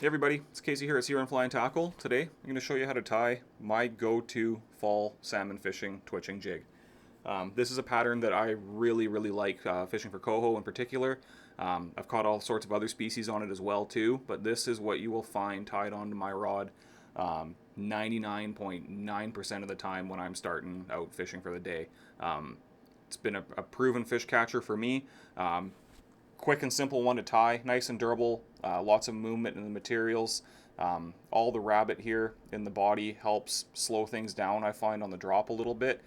Hey everybody, it's Casey here at Sea Run Fly and Tackle. Today I'm going to show you how to tie my go-to fall salmon fishing twitching jig. This is a pattern that I really like fishing for coho in particular. I've caught all sorts of other species on it as well too, but this is what you will find tied onto my rod 99.9% of the time when I'm starting out fishing for the day. It's been a proven fish catcher for me. Quick and simple one to tie, nice and durable, lots of movement in the materials. All the rabbit here in the body helps slow things down, I find, on the drop a little bit,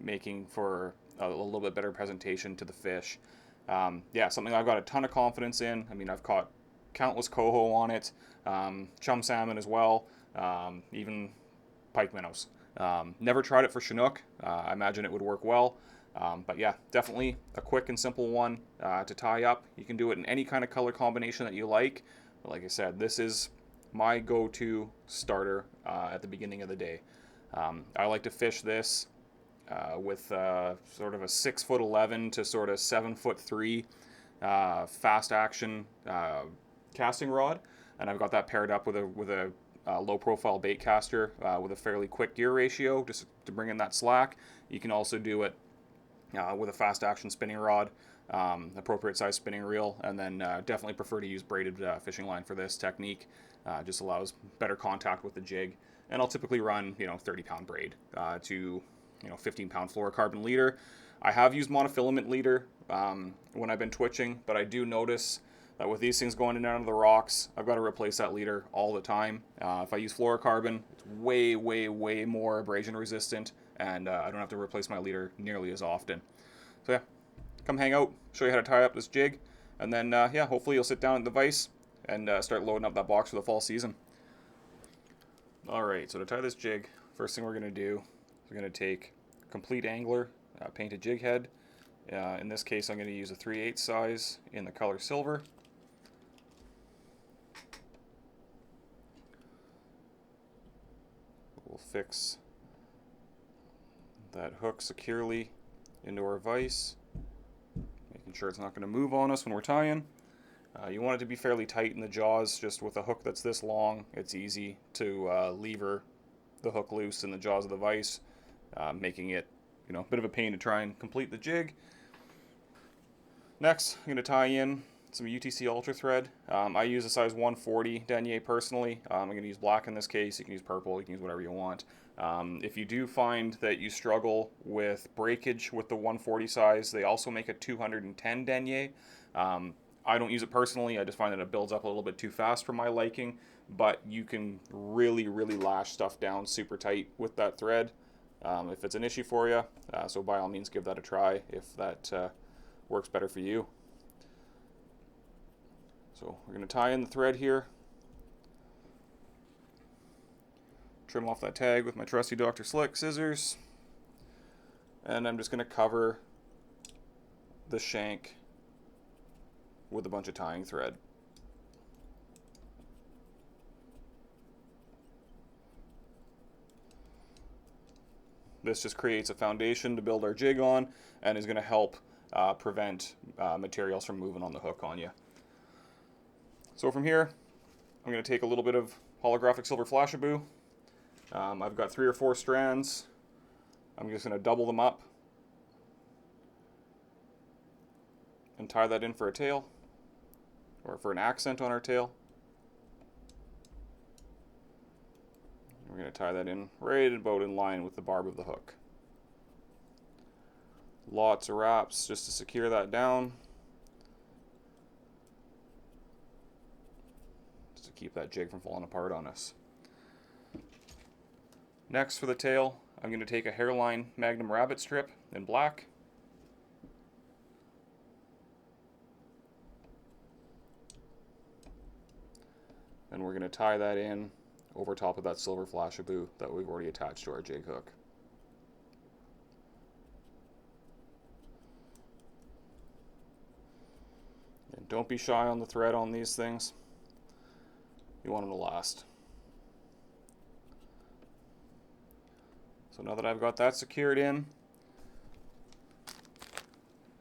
making for a little bit better presentation to the fish. Yeah, something I've got a ton of confidence in. I mean, I've caught countless coho on it, chum salmon as well, even pike minnows. Never tried it for Chinook. I imagine it would work well. But yeah, definitely a quick and simple one to tie up. You can do it in any kind of color combination that you like. But like I said, this is my go-to starter at the beginning of the day. I like to fish this with sort of a 6'11" to sort of 7'3" fast action casting rod, and I've got that paired up with a low profile bait caster with a fairly quick gear ratio just to bring in that slack. You can also do it with a fast action spinning rod, appropriate size spinning reel, and then definitely prefer to use braided fishing line for this technique. Just allows better contact with the jig. And I'll typically run 30-pound braid to 15-pound fluorocarbon leader. I have used monofilament leader when I've been twitching, but I do notice that with these things going in and out of the rocks, I've got to replace that leader all the time. If I use fluorocarbon, it's way more abrasion resistant, and I don't have to replace my leader nearly as often. So yeah, come hang out, show you how to tie up this jig, and then yeah, hopefully you'll sit down at the vise and start loading up that box for the fall season. Alright, so to tie this jig, first thing we're going to do is we're going to take Complete Angler painted jig head. In this case, I'm going to use a 3/8 size in the color silver. We'll fix that hook securely into our vise, making sure it's not going to move on us when we're tying. You want it to be fairly tight in the jaws. Just with a hook that's this long, it's easy to lever the hook loose in the jaws of the vise, making it a bit of a pain to try and complete the jig. Next, I'm going to tie in some UTC Ultra thread. I use a size 140 denier personally. I'm going to use black in this case. You can use purple, you can use whatever you want. If you do find that you struggle with breakage with the 140 size, they also make a 210 denier. I don't use it personally. I just find that it builds up a little bit too fast for my liking, but you can really lash stuff down super tight with that thread if it's an issue for you. So by all means, give that a try if that works better for you. So we're going to tie in the thread here. Trim off that tag with my trusty Dr. Slick scissors. And I'm just going to cover the shank with a bunch of tying thread. This just creates a foundation to build our jig on and is going to help prevent materials from moving on the hook on you. So from here, I'm going to take a little bit of holographic silver flashabou. I've got 3 or 4 strands. I'm just going to double them up and tie that in for a tail, or for an accent on our tail. We're going to tie that in right about in line with the barb of the hook. Lots of wraps just to secure that down, just to keep that jig from falling apart on us. Next, for the tail, I'm going to take a hairline Magnum rabbit strip in black. And we're going to tie that in over top of that silver flashabou that we've already attached to our jig hook. And don't be shy on the thread on these things. You want them to last. So now that I've got that secured in,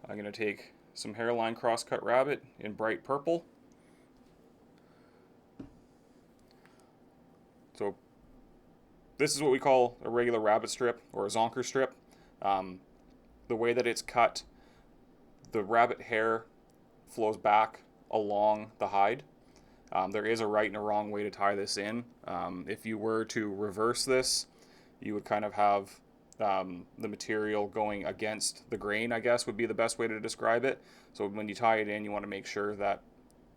I'm going to take some hairline crosscut rabbit in bright purple. this is what we call a regular rabbit strip or a zonker strip. The way that it's cut, the rabbit hair flows back along the hide. There is a right and a wrong way to tie this in. If you were to reverse this, you would kind of have the material going against the grain, I guess would be the best way to describe it. So when you tie it in, you want to make sure that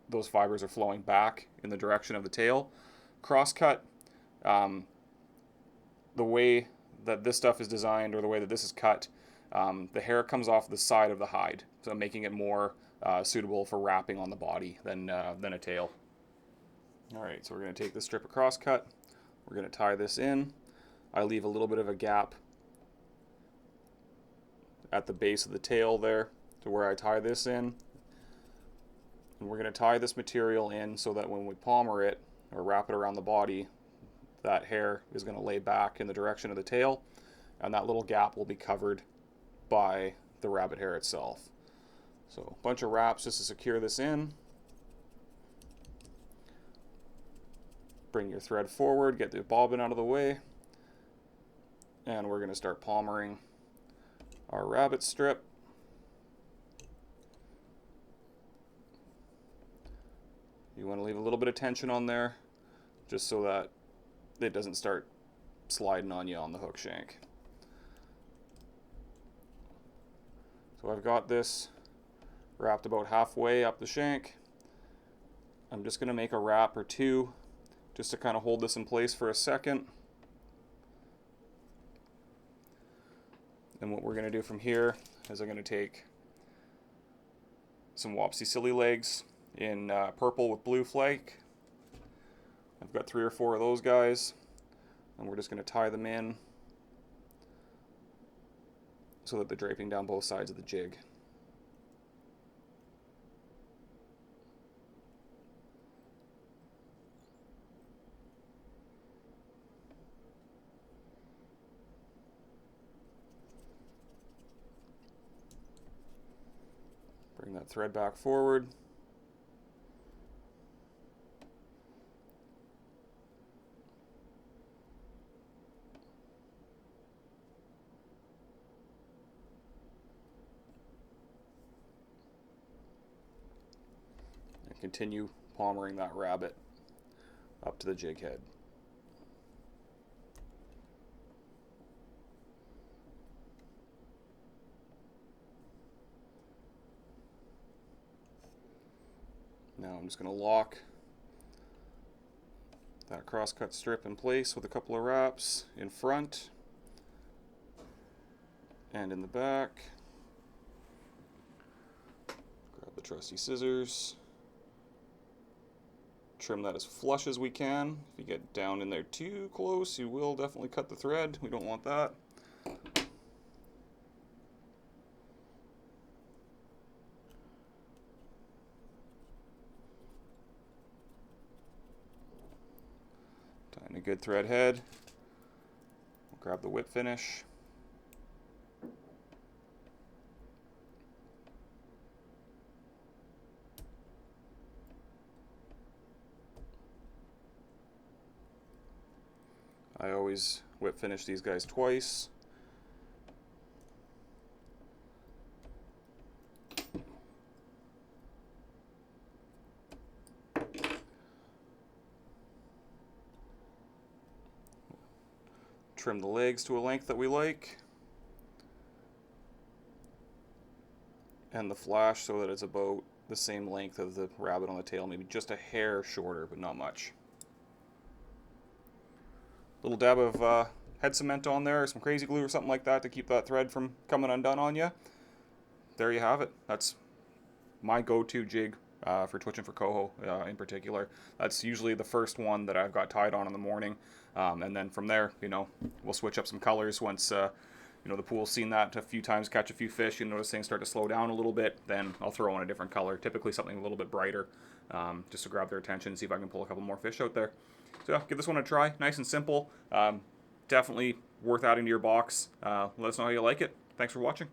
those fibers are flowing back in the direction of the tail. Cross-cut, the way that this stuff is designed, or the way that this is cut, the hair comes off the side of the hide, so making it more suitable for wrapping on the body than a tail. Alright, so we're going to take this strip of cross-cut, we're going to tie this in. I leave a little bit of a gap at the base of the tail there to where I tie this in. And we're going to tie this material in so that when we palmer it, or wrap it around the body, that hair is going to lay back in the direction of the tail, and that little gap will be covered by the rabbit hair itself. So a bunch of wraps just to secure this in. Bring your thread forward, get the bobbin out of the way, and we're going to start palmering our rabbit strip. You want to leave a little bit of tension on there just so that it doesn't start sliding on you on the hook shank. So I've got this wrapped about halfway up the shank. I'm just going to make a wrap or two just to kind of hold this in place for a second. And what we're going to do from here is I'm going to take some Wapsi Silly Legs in purple with blue flake. I've got 3 or 4 of those guys, and we're just going to tie them in so that they're draping down both sides of the jig. Bring that thread back forward. And continue palmering that rabbit up to the jig head. Now I'm just going to lock that cross-cut strip in place with a couple of wraps in front and in the back. Grab the trusty scissors. Trim that as flush as we can. If you get down in there too close, you will definitely cut the thread. We don't want that. Tying a good thread head. We'll grab the whip finish. I always whip finish these guys twice. Trim the legs to a length that we like. And the flash so that it's about the same length of the rabbit on the tail, maybe just a hair shorter, but not much. Little dab of head cement on there, or some crazy glue or something like that to keep that thread from coming undone on you. There you have it. That's my go-to jig for twitching for coho in particular. That's usually the first one that I've got tied on in the morning, and then from there, you know, we'll switch up some colors once you know, the pool's seen that a few times, catch a few fish, you notice things start to slow down a little bit, then I'll throw in a different color, typically something a little bit brighter, just to grab their attention and see if I can pull a couple more fish out there. So yeah, give this one a try. Nice and simple. Definitely worth adding to your box. Let us know how you like it. Thanks for watching.